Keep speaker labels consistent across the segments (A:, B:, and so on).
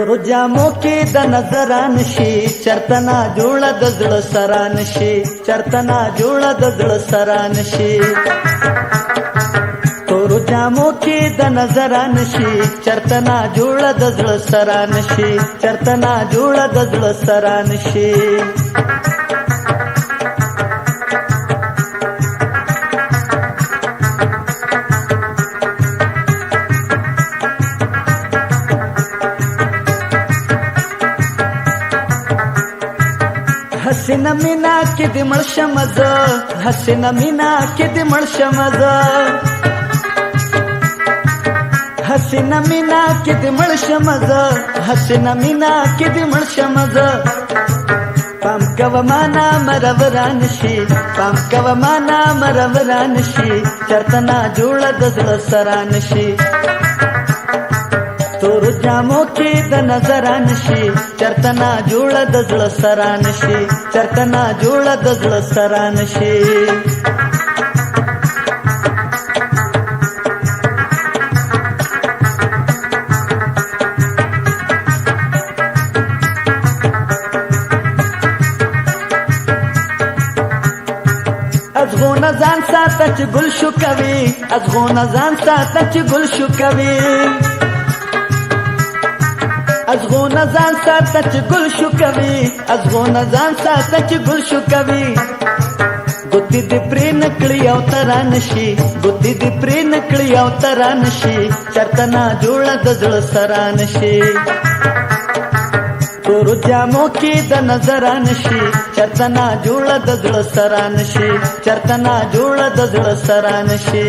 A: تور جامو کې د نظران شي چرتنا جوړه د زړه سران شي چرتنا جوړه د زړه سران شي تور جامو کې د نظران شي چرتنا جوړه د زړه سران شي چرتنا جوړه د زړه سران شي حسینه مینا کې د مرشمز حسینه مینا کې د مرشمز حسینه مینا کې د مرشمز حسینه مینا کې د مرشمز پام کوه معنا مروران شي پام کوه معنا مروران شي چرتنا جوړه د زړه سران شي تور جامو کې د نظران شي چرتنا جوړه د زړه سران شي چرتنا جوړه د زړه سران شي ازغونه ځان ساته چې ګل شو کوي ازغونه ځان ساته چې ګل شو کوي ازغونه ځان ساته چې ګل شو کوي ازغونه ځان ساته چې ګل شو کوي ګوتې دې پرې نکړي او تران شي ګوتې دې پرې نکړي او تران شي چرتنا جوړه د زړه سران شي تور جامو کې د نظران شي چرتنا جوړه د زړه سران شي چرتنا جوړه د زړه سران شي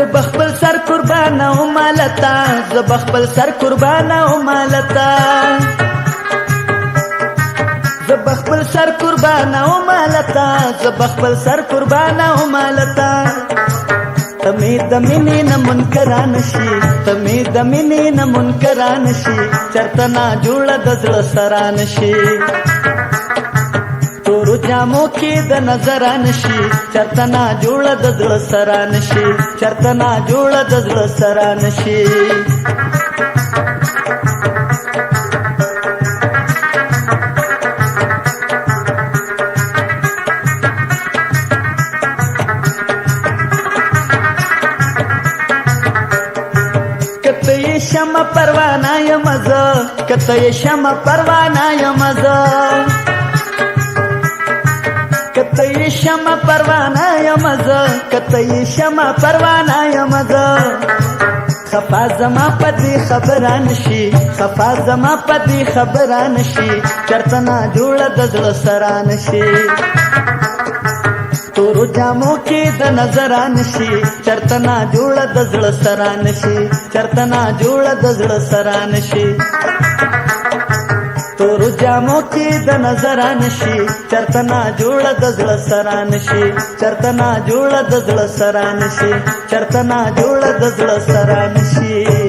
A: زبخبل سر قربانه او مالتا زبخبل سر قربانه او مالتا زبخبل سر قربانه او مالتا زبخبل سر قربانه او مالتا تمه د مینې نه منکران شي تمه د مینې نه منکران شي چرتنا جوړه د زړه سران شي تور جامو کې د نظران شي چرتنا جوړه د زړه سران شي چرتنا جوړه د زړه سران شي کته شمع پروانه یمزه کته شمع پروانه یمزه کته شمع پروانه یمزه کته شمع پروانه یمزه خفا زما پدې خبران شي خفا زما پدې خبران شي چرتنا جوړه د زړه سران شي تور جامو کې د نظران شي چرتنا جوړه د زړه سران شي چرتنا جوړه د زړه سران شي تور جامو کې د نظران شي چرتنا جوړه د زړه سران شي چرتنا جوړه د زړه سران شي چرتنا جوړه د زړه سران شي